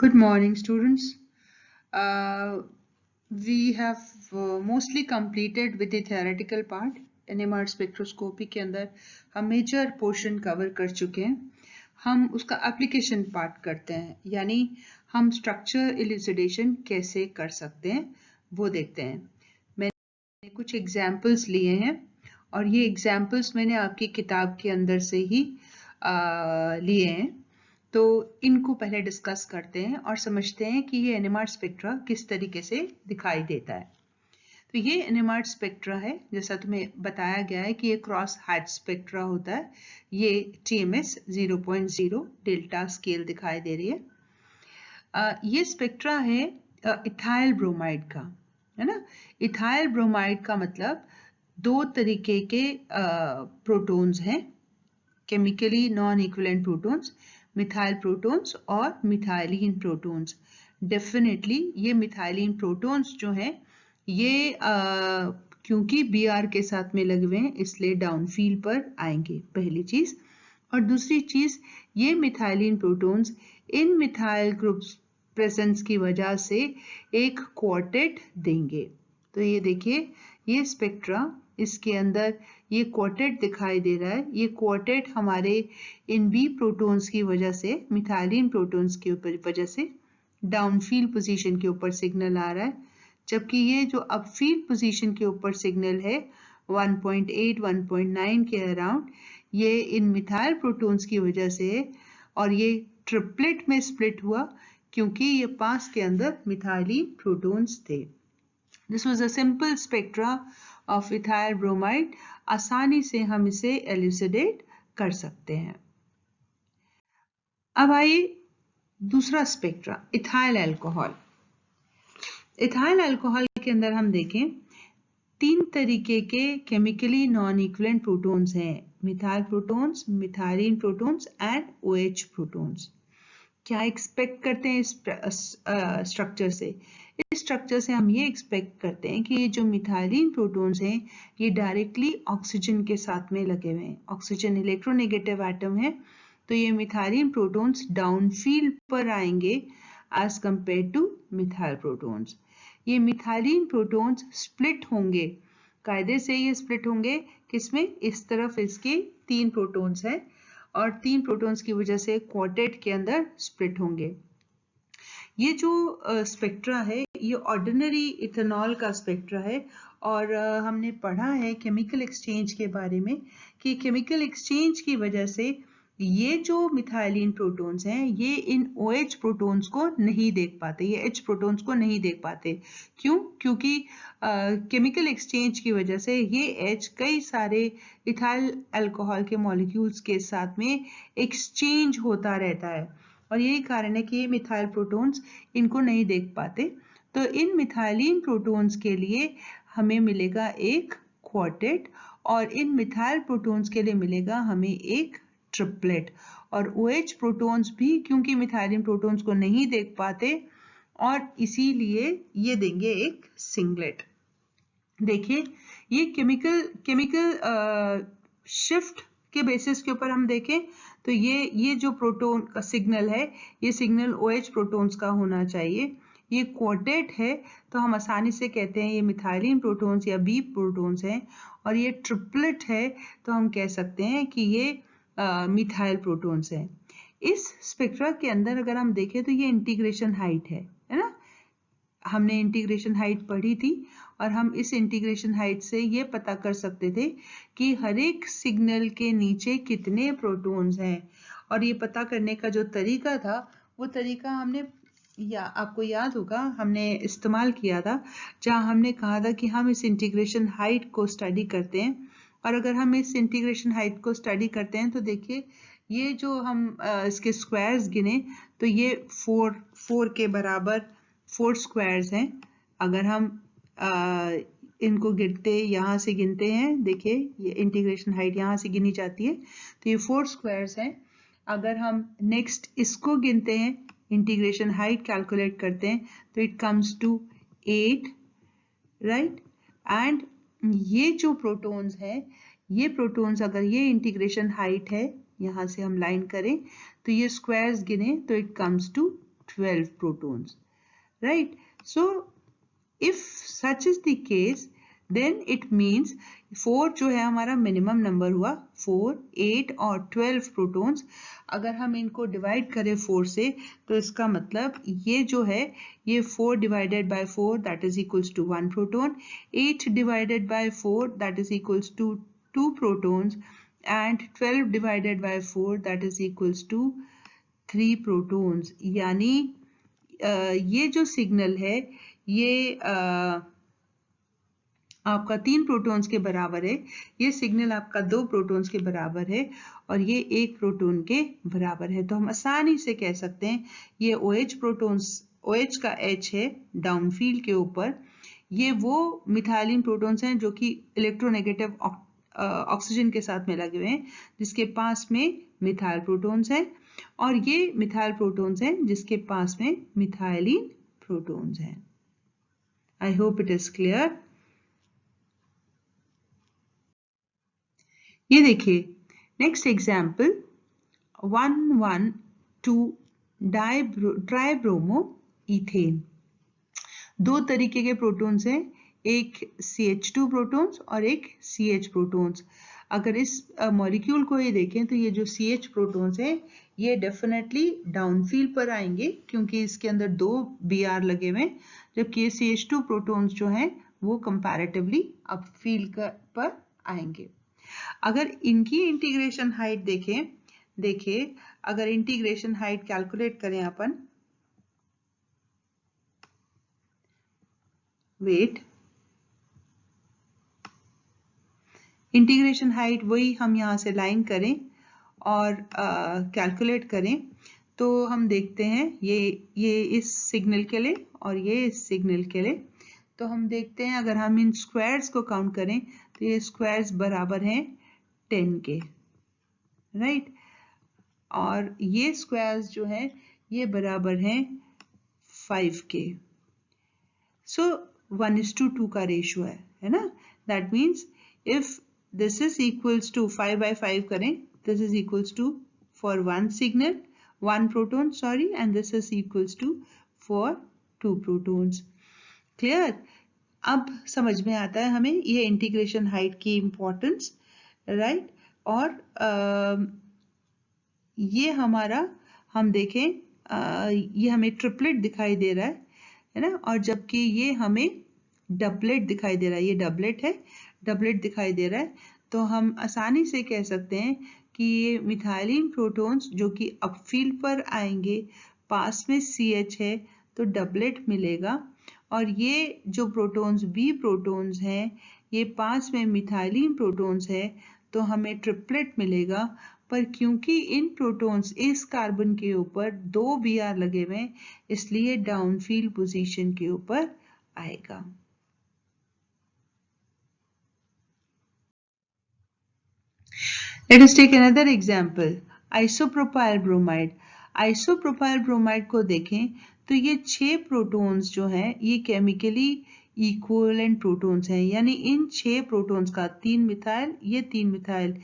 Good morning, students. Uh, we have mostly completed with the theoretical part. NMR spectroscopy के अंदर हम major portion cover कर चुके हैं. हम उसका एप्लीकेशन पार्ट करते हैं, यानी हम स्ट्रक्चर इल्यूसिडेशन कैसे कर सकते हैं वो देखते हैं. मैंने कुछ एग्जाम्पल्स लिए हैं और ये एग्जाम्पल्स मैंने आपकी किताब के अंदर से ही लिए हैं. तो इनको पहले डिस्कस करते हैं और समझते हैं कि ये एनएमआर स्पेक्ट्रा किस तरीके से दिखाई देता है. तो ये एनएमआर स्पेक्ट्रा है, जैसा तुम्हें बताया गया है कि ये क्रॉस हैच स्पेक्ट्रा होता है. ये TMS 0.0 डेल्टा स्केल दिखाई दे रही है. ये स्पेक्ट्रा है इथाइल ब्रोमाइड का, है ना. इथाइल ब्रोमाइड का मतलब दो तरीके के प्रोटॉन्स हैं, chemically non equivalent protons, methyl protons और मिथाइलिन प्रोटॉन्स. डेफिनेटली ये मिथाइलिन प्रोटॉन्स जो हैं ये क्योंकि Br के साथ में लगे हुए हैं इसलिए डाउन फील्ड पर आएंगे, पहली चीज. और दूसरी चीज, ये methylene protons in methyl groups presence की वजह से एक क्वार्टेट देंगे. तो ये देखिए, ये स्पेक्ट्रा, इसके अंदर ये क्वार्टेट दिखाई दे रहा है. ये क्वार्टेट हमारे इन बी प्रोटॉन्स की वजह से, मिथाइलिन प्रोटॉन्स की वजह से डाउनफील्ड पोजीशन के ऊपर सिग्नल आ रहा है, जबकि ये जो अपफील्ड पोजीशन के ऊपर सिग्नल है 1.8 1.9 के अराउंड, ये इन मिथाइल प्रोटॉन्स की वजह से है. और ये ट्रिपलेट में स्प्लिट हुआ क्योंकि ये पास के अंदर मिथाइलिन प्रोटॉन्स थे. This was a simple spectra of ethyl bromide. आसानी से हम इसे एल्यूसिडेट कर सकते हैं. अब आइए दूसरा spectra, ethyl alcohol. Ethyl alcohol के अंदर हम देखें, तीन तरीके के केमिकली नॉन इक्विवेलेंट प्रोटॉन्स हैं, methyl protons, methylene protons and OH protons. क्या एक्सपेक्ट करते हैं इस स्ट्रक्चर से? इस स्ट्रक्चर से हम ये एक्सपेक्ट करते हैं कि ये जो मिथाइलिन प्रोटॉन्स हैं ये डायरेक्टली ऑक्सीजन के साथ में लगे हुए हैं. ऑक्सीजन इलेक्ट्रोनेगेटिव एटम है, तो ये मिथाइलिन प्रोटॉन्स डाउनफील्ड पर आएंगे as compare to methyl protons. ये मिथाइलिन प्रोटॉन्स स्प्लिट होंगे, कायदे से ये स्प्लिट होंगे किसमें? इस तरफ इसके तीन प्रोटॉन्स हैं और तीन प्रोटॉन्स की वजह से क्वार्टेट के अंदर स्प्लिट होंगे. ये जो स्पेक्ट्रा है ये ऑर्डिनरी इथेनॉल का स्पेक्ट्रा है. और हमने पढ़ा है केमिकल एक्सचेंज के बारे में कि केमिकल एक्सचेंज की वजह से ये जो मिथाइलिन प्रोटॉन्स हैं ये इन OH प्रोटॉन्स को नहीं देख पाते, ये H प्रोटॉन्स को नहीं देख पाते. क्यों? क्योंकि केमिकल एक्सचेंज की वजह से ये H कई सारे इथाइल अल्कोहल के मॉलिक्यूल्स के साथ में एक्सचेंज होता रहता है और यही कारण है कि ये मिथाइल प्रोटॉन्स इनको नहीं देख पाते. तो इन मिथाइलिन प्रोटॉन्स के लिए हमें मिलेगा एक क्वार्टेट और इन मिथाइल प्रोटॉन्स के लिए मिलेगा हमें एक ट्रिपलेट. और OH प्रोटॉन्स भी क्योंकि मिथाइलिन प्रोटॉन्स को नहीं देख पाते और इसीलिए ये देंगे एक सिंगलेट. देखिए, ये केमिकल शिफ्ट के बेसिस के ऊपर हम देखें तो ये जो प्रोटॉन का सिग्नल है ये सिग्नल OH प्रोटॉन्स का होना चाहिए. ये क्वार्टेट है तो हम आसानी से कहते हैं ये मिथाइलिन प्रोटॉन्स या B प्रोटॉन्स हैं. और ये ट्रिपलेट है तो हम कह सकते हैं कि ये मिथाइल प्रोटॉन्स हैं. इस स्पेक्ट्रा के अंदर अगर हम देखें तो ये इंटीग्रेशन हाइट है ना. हमने इंटीग्रेशन हाइट पढ़ी थी और हम इस इंटीग्रेशन हाइट से ये पता कर सकते थे कि हर एक सिग्नल के नीचे कितने प्रोटॉन्स हैं. और ये पता करने का जो तरीका था वो तरीका हमने आपको याद होगा हमने इस्तेमाल किया था, जहां हमने कहा था कि हम इस इंटीग्रेशन हाइट को स्टडी करते हैं. और अगर हम इस इंटीग्रेशन हाइट को स्टडी करते हैं तो देखिए, ये जो हम इसके स्क्वायर्स गिने तो ये 4 के बराबर 4 स्क्वायर्स हैं. अगर हम इनको गिनते, यहाँ से गिनते हैं, देखिए ये इंटीग्रेशन हाइट यहाँ से गिनी जाती है तो ये 4 स्क्वायर्स हैं. अगर हम नेक्स्ट इसको गिनते हैं, इंटीग्रेशन हाइट कैलकुलेट करते हैं तो it comes to 8, right. And ये जो प्रोटॉन्स हैं, ये प्रोटॉन्स अगर ये इंटीग्रेशन हाइट है, यहाँ से हम लाइन करें तो ये स्क्वायर्स गिने तो it comes to 12 protons, right? So if such is the case, then it means 4 जो है हमारा मिनिमम नंबर हुआ, 4, 8 और 12 प्रोटॉन्स। अगर हम इनको डिवाइड करें 4 से, तो इसका मतलब ये जो है ये 4 divided by 4 that is equals to 1 proton, 8 divided by 4 that is equals to 2 protons and 12 divided by 4 that is equals to 3 protons. यानी ये जो सिग्नल है ये आपका 3 प्रोटॉन्स के बराबर है, ये सिग्नल आपका 2 प्रोटॉन्स के बराबर है और ये 1 प्रोटॉन के बराबर है। तो हम आसानी से कह सकते हैं ये OH प्रोटॉन्स, OH का H है डाउनफील्ड के ऊपर, ये वो मिथाइलिन प्रोटॉन्स हैं जो कि इलेक्ट्रोनेगेटिव ऑक्सीजन के साथ में लगे हुए हैं, जिसके पास में मिथाइल प्रोटॉन्स हैं, और ये मिथाइल प्रोटॉन्स हैं जिसके पास में मिथाइलिन प्रोटॉन्स हैं। I hope it is clear. ये देखिए नेक्स्ट एग्जाम्पल 1,1,2 ट्राइब्रोमो इथेन। दो तरीके के प्रोटॉन्स हैं, एक CH2 प्रोटॉन्स और एक CH प्रोटॉन्स। अगर इस मॉलिक्यूल को ये देखें तो ये जो CH प्रोटॉन्स हैं ये डेफिनेटली डाउनफील्ड पर आएंगे क्योंकि इसके अंदर 2 Br लगे हुए हैं, जबकि ये CH2 प्रोटॉन्स जो हैं वो कंपैरेटिवली अपफील्ड पर आएंगे। अगर इनकी इंटीग्रेशन हाइट देखिए अगर इंटीग्रेशन हाइट कैलकुलेट करें अपन, वेट इंटीग्रेशन हाइट वही हम यहाँ से लाइन करें और कैलकुलेट करें तो हम देखते हैं ये इस सिग्नल के लिए और ये इस सिग्नल के लिए, तो हम देखते हैं अगर हम इन स्क्वायर्स को काउंट करें तो ये स्क्वायर्स बराबर हैं 10 के, राइट, और ये स्क्वायर्स जो है ये बराबर हैं 5 के। सो 1:2 का रेशियो है ना, that means if this is equals to 5 by 5 करें, this is equals to for one signal, one proton, sorry, and this is equals to for 2 protons. Clear? अब समझ में आता है हमें ये इंटीग्रेशन हाइट की इंपॉर्टेंस, राइट। और ये हमारा हम देखें ये हमें ट्रिपलेट दिखाई दे रहा है ना, और जबकि ये हमें डबलेट दिखाई दे रहा है, ये डबलेट है, डबलेट दिखाई दे रहा है, तो हम आसानी से कह सकते हैं कि ये मिथाइलिन प्रोटॉन्स जो कि अपफील्ड पर आएंगे, पास में CH है तो डबलेट मिलेगा, और ये जो प्रोटॉन्स B प्रोटॉन्स हैं ये पास में मिथाइलिन प्रोटॉन्स है तो हमें ट्रिपलेट मिलेगा। पर क्योंकि इन प्रोटॉन्स इस कार्बन के ऊपर 2 Br लगे हुए हैं इसलिए डाउनफील्ड पोजीशन के ऊपर आएगा। Let us take another example, isopropyl bromide. Isopropyl bromide को देखें तो ये 6 प्रोटॉन्स जो हैं ये केमिकली इक्विवेलेंट प्रोटॉन्स हैं, यानी इन 6 प्रोटॉन्स का 3 मिथाइल, ये 3 मिथाइल,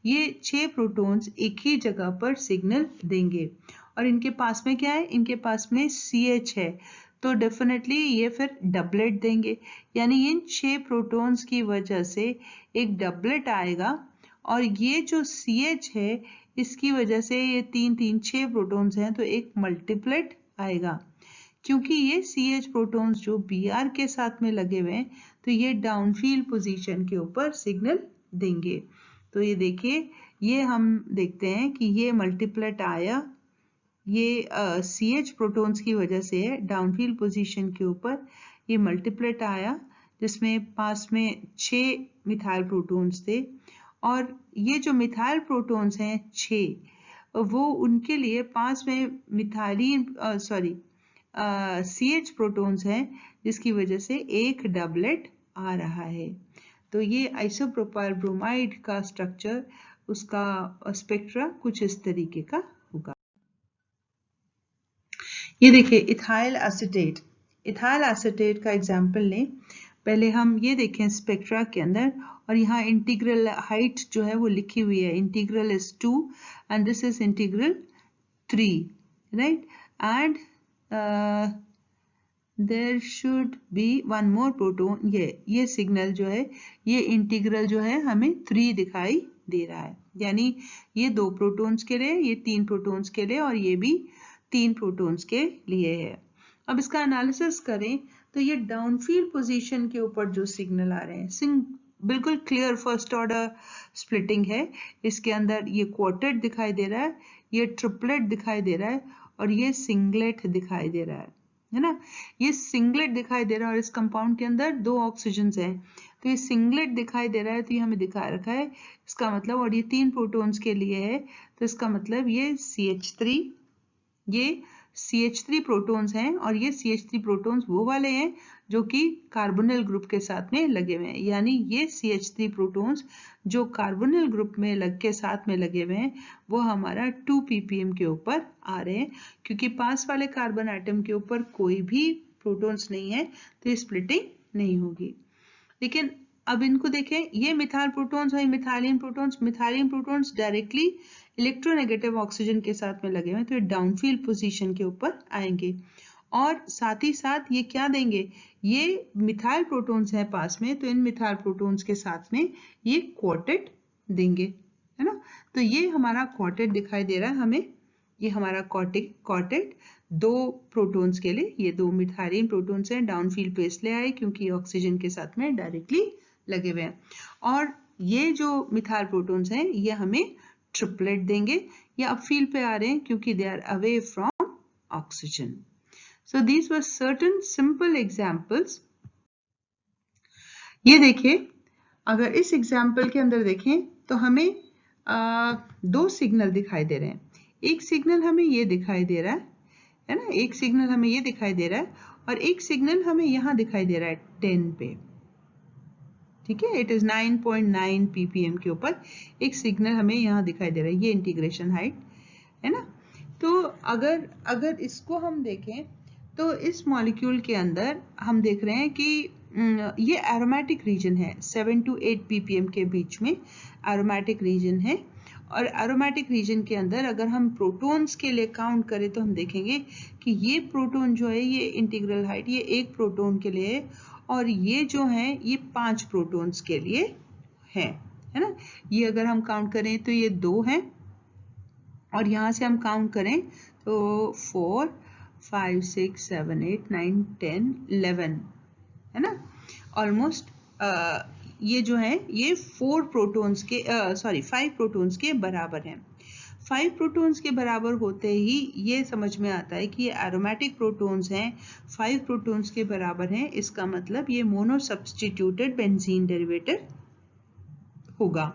ये 6 प्रोटॉन्स एक ही जगह पर सिग्नल देंगे, और इनके पास में क्या है, इनके पास में CH है, तो डेफिनेटली ये फिर डबलेट देंगे, यानी इन 6 प्रोटॉन्स की वजह से एक डबलेट आएगा, और ये जो CH है इसकी वजह से ये 6 प्रोटॉन्स हैं तो एक मल्टीप्लेट आएगा। क्योंकि ये CH प्रोटॉन्स जो Br के साथ में लगे हुए हैं तो ये डाउनफील्ड पोजीशन के ऊपर सिग्नल देंगे। तो ये देखिए ये हम देखते हैं कि ये मल्टीप्लेट आया, ये CH प्रोटॉन्स की वजह से है, डाउनफील्ड पोजीशन के ऊपर ये मल्टीप्लेट आया जिसमें पास में 6 मिथाइल प्रोटॉन्स थे, और ये जो मिथाइल प्रोटॉन्स हैं 6 वो उनके लिए पास में मिथाइलिन CH प्रोटॉन्स हैं जिसकी वजह से एक डबलेट आ रहा है। तो ये आइसोप्रोपाइल ब्रोमाइड का स्ट्रक्चर, उसका स्पेक्ट्रा कुछ इस तरीके का होगा। ये देखिए इथाइल एसीटेट, इथाइल एसीटेट का एग्जाम्पल लें। पहले हम ये देखें स्पेक्ट्रा के अंदर, और यहाँ इंटीग्रल हाइट जो है वो लिखी हुई है, integral is 2 and this is integral 3, right, and there should be one more proton. ये सिग्नल जो है, ये इंटीग्रल जो है हमें 3 दिखाई दे रहा है, यानी ये 2 प्रोटॉन्स के लिए, ये 3 प्रोटॉन्स के लिए और ये भी 3 प्रोटॉन्स के लिए है। अब इसका एनालिसिस करें तो ये डाउनफील्ड पोजीशन के ऊपर जो सिग्नल आ रहे हैं, बिल्कुल क्लियर फर्स्ट ऑर्डर स्प्लिटिंग है। इसके अंदर ये क्वार्टेट दिखाई दे रहा है, ये ट्रिपलेट दिखाई दे रहा है और ये सिंगलेट दिखाई दे रहा है ना। ये सिंगलेट दिखाई दे रहा है और इस कंपाउंड के अंदर 2 ऑक्सीजन हैं, तो ये सिंगलेट दिखाई दे रहा है, तो ये हमें दिखा रखा है। इसका मतलब, और ये 3 प्रोटॉन्स के लिए है, तो इसका मतलब ये CH3, ये CH3 प्रोटॉन्स हैं और ये CH3 प्रोटॉन्स वो वाले हैं जो कि कार्बोनिल ग्रुप के साथ में लगे हुए हैं, यानी ये CH3 प्रोटॉन्स जो कार्बोनिल ग्रुप में साथ में लगे हुए हैं वो हमारा 2 ppm के ऊपर आ रहे हैं, क्योंकि पास वाले कार्बन एटम के ऊपर कोई भी प्रोटॉन्स नहीं है तो ये स्प्लिटिंग नहीं होगी। लेकिन अब इनको देखें, ये मिथाइल प्रोटॉन्स और methylene protons directly electronegative oxygen के साथ में लगे हुए हैं, तो ये डाउनफील्ड पोजीशन के ऊपर आएंगे और साथ ही साथ ये क्या देंगे, ये मिथाइल प्रोटॉन्स हैं पास में, तो इन मिथाइल प्रोटॉन्स के साथ में ये क्वार्टेट देंगे, है ना। तो ये हमारा क्वार्टेट दिखाई दे रहा है हमें, ये हमारा क्वार्टेट 2 प्रोटॉन्स के लिए, ये 2 मिथाइलिन प्रोटॉन्स हैं, डाउनफील्ड पे इसलिए आए क्योंकि ऑक्सीजन के साथ में डायरेक्टली लगे हुए हैं, और ये जो मिथाइल प्रोटॉन्स हैं ये हमें ट्रिपलेट देंगे, ये अपफील्ड पे आ रहे हैं क्योंकि they are away from oxygen. So these were certain simple examples. ये देखिए, अगर इस एग्जांपल के अंदर देखें तो हमें 2 सिग्नल दिखाई दे रहे हैं। एक सिग्नल हमें ये दिखाई दे रहा है ना, एक सिग्नल हमें ये दिखाई दे रहा है और एक सिग्नल हमें यहाँ दिखाई दे रहा है 10 पे, ठीक है। इट इज 9.9 ppm के ऊपर एक सिग्नल हमें यहाँ दिखाई दे रहा है, ये इंटीग्रेशन हाइट है ना। तो अगर इसको हम देखें तो इस मॉलिक्यूल के अंदर हम देख रहे हैं कि ये एरोमेटिक रीजन है, 7 to 8 ppm के बीच में एरोमेटिक रीजन है, और एरोमेटिक रीजन के अंदर अगर हम प्रोटॉन्स के लिए काउंट करें तो हम देखेंगे कि ये प्रोटॉन जो है, ये इंटीग्रल हाइट ये 1 प्रोटॉन के लिए है और ये जो है ये 5 प्रोटॉन्स के लिए है ना। ये अगर हम काउंट करें तो ये 2 हैं और यहाँ से हम काउंट करें तो 4 5 6 7 8 9 10 11 है ना। ऑलमोस्ट ये जो है ये 5 प्रोटॉन्स के बराबर हैं। 5 प्रोटॉन्स के बराबर होते ही ये समझ में आता है कि ये एरोमेटिक प्रोटॉन्स हैं, 5 प्रोटॉन्स के बराबर हैं, इसका मतलब ये मोनो सब्स्टिट्यूटेड बेंजीन डेरिवेटिव होगा,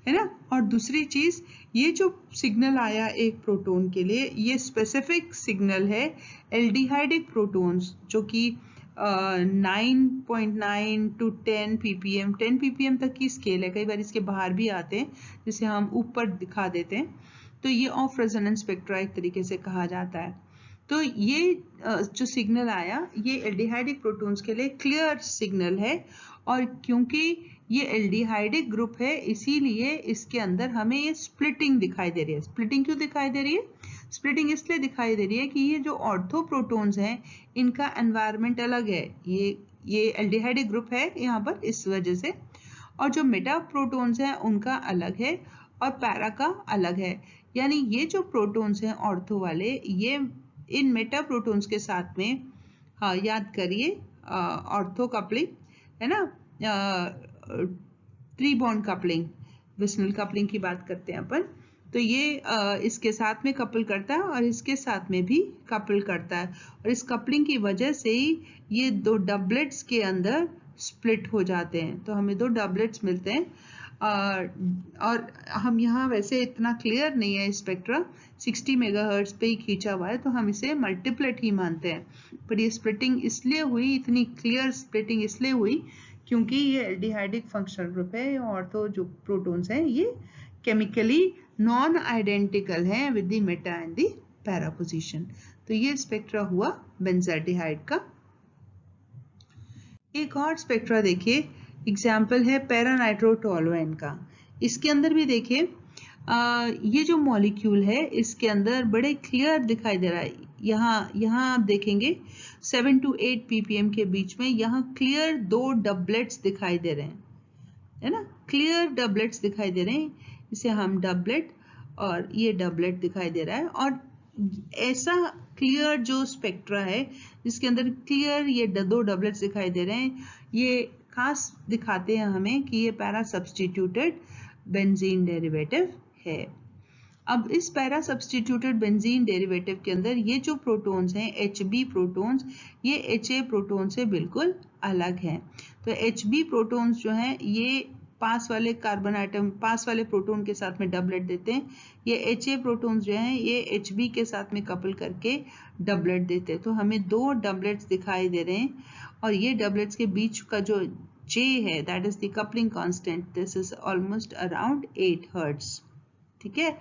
है ना। और दूसरी चीज, ये जो सिग्नल आया एक प्रोटॉन के लिए, ये स्पेसिफिक सिग्नल है एल्डिहाइडिक प्रोटॉन्स जो कि 9.9 to 10 ppm 10 ppm तक की स्केल है, कई बार इसके बाहर भी आते हैं जिसे हम ऊपर दिखा देते हैं, तो ये ऑफ रेजोनेंस स्पेक्ट्रा एक तरीके से कहा जाता है। तो ये जो सिग्नल आया ये एल्डिहाइडिक प्रोटॉन्स के लिए क्लियर सिग्नल है, और क्योंकि ये एल्डिहाइडिक ग्रुप है इसीलिए इसके अंदर हमें ये स्प्लिटिंग दिखाई दे रही है। स्प्लिटिंग क्यों दिखाई दे रही है? स्प्लिटिंग इसलिए दिखाई दे रही है कि ये जो ऑर्थो प्रोटॉन्स हैं इनका एनवायरनमेंट अलग है, ये एल्डिहाइडिक ग्रुप है यहाँ पर इस वजह से, और जो मेटा प्रोटॉन्स हैं उनका अलग है और पैरा का अलग है, यानी ये जो प्रोटॉन्स हैं ऑर्थो वाले, ये इन मेटा प्रोटॉन्स के साथ में, हाँ याद करिए ऑर्थो कपलिंग है ना, 3 बॉन्ड कपलिंग, विस्नल कपलिंग की बात करते हैं अपन, तो ये इसके साथ में कपल करता है और इसके साथ में भी कपल करता है, और इस कपलिंग की वजह से ही ये 2 डबलेट्स के अंदर स्प्लिट हो जाते हैं, तो हमें 2 डबलेट्स मिलते हैं। और हम यहाँ वैसे इतना क्लियर नहीं है स्पेक्ट्रा, 60 मेगाहर्ट्ज पे ही खींचा हुआ है तो हम इसे मल्टीप्लेट ही मानते हैं, पर ये स्प्लिटिंग इसलिए हुई, इतनी क्लियर स्प्लिटिंग इसलिए हुई क्योंकि ये एल्डिहाइडिक फंक्शनल ग्रुप है, और तो जो प्रोटॉन्स हैं ये केमिकली नॉन आइडेंटिकल हैं with the Meta and the para position. तो ये स्पेक्ट्रा हुआ बेंजाल्डिहाइड का। एक और स्पेक्ट्रा देखिए, एग्जाम्पल है पैरानाइट्रोटोलुएन का। इसके अंदर भी देखिए ये जो मॉलिक्यूल है इसके अंदर बड़े क्लियर दिखाई दे रहा है, यहाँ आप देखेंगे 7 to 8 ppm के बीच में यहाँ क्लियर 2 डबलेट्स दिखाई दे रहे हैं, है ना, क्लियर डबलेट्स दिखाई दे रहे हैं, इसे हम डबलेट और ये डबलेट दिखाई दे रहा है। और ऐसा क्लियर जो स्पेक्ट्रा है जिसके अंदर क्लियर ये 2 डबलेट्स दिखाई दे रहे हैं, ये खास दिखाते हैं हमें कि ये पैरा सब्स्टिट्यूटेड बेंजीन डेरिवेटिव है। अब इस पैरा सब्स्टिट्यूटेड बेंजीन डेरिवेटिव के अंदर ये जो प्रोटॉन्स हैं Hb प्रोटॉन्स, ये Ha प्रोटॉन से बिल्कुल अलग हैं। तो Hb प्रोटॉन्स जो हैं ये पास वाले कार्बन आइटम, पास वाले प्रोटॉन के साथ में डबलेट देते हैं। ये Ha प्रोटॉन्स जो हैं ये Hb के साथ में कपल करके डबलेट देते हैं। तो हमें 2 डबलेट्स दिखाई दे रहे हैं और ये डबलेट्स के बीच का जो J है, that is the coupling constant, this is almost around 8 hertz. ठीक है,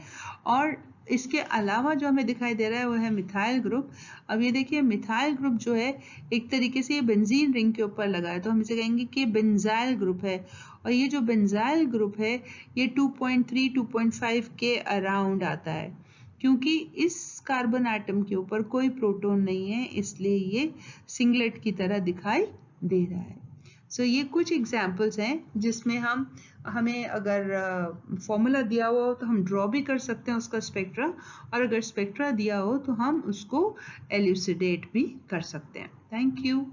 और इसके अलावा जो हमें दिखाई दे रहा है वो है मिथाइल ग्रुप। अब ये देखिए मिथाइल ग्रुप जो है एक तरीके से ये बेंजीन रिंग के ऊपर लगा है, तो हम इसे कहेंगे कि बेंजाइल ग्रुप है। और ये जो बेंजाइल ग्रुप है ये 2.3 2.5 के अराउंड आता है, क्योंकि इस कार्बन आइटम के ऊपर कोई प्रोटॉन नहीं है, इसलिए ये सिंगलेट की तरह दिखाई दे रहा है। सो ये कुछ एग्जाम्पल्स हैं जिसमें हमें अगर फॉर्मूला दिया हुआ हो तो हम ड्रॉ भी कर सकते हैं उसका स्पेक्ट्रा, और अगर स्पेक्ट्रा दिया हो तो हम उसको एल्यूसिडेट भी कर सकते हैं। Thank you.